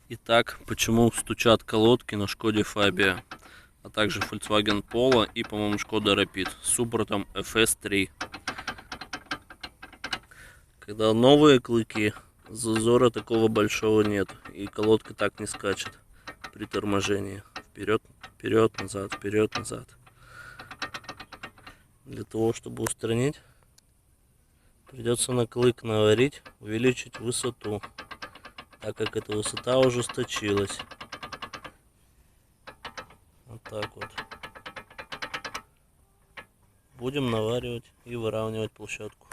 Итак, почему стучат колодки на Шкоде Фабия, а также Volkswagen Polo и, по-моему, Шкода Rapid с суппортом FS3. Когда новые клыки, зазора такого большого нет, и колодка так не скачет при торможении. Вперед, вперед, назад, вперед, назад. Для того, чтобы устранить, придется на клык наварить, увеличить высоту, так как эта высота ужесточилась. Вот так вот. Будем наваривать и выравнивать площадку.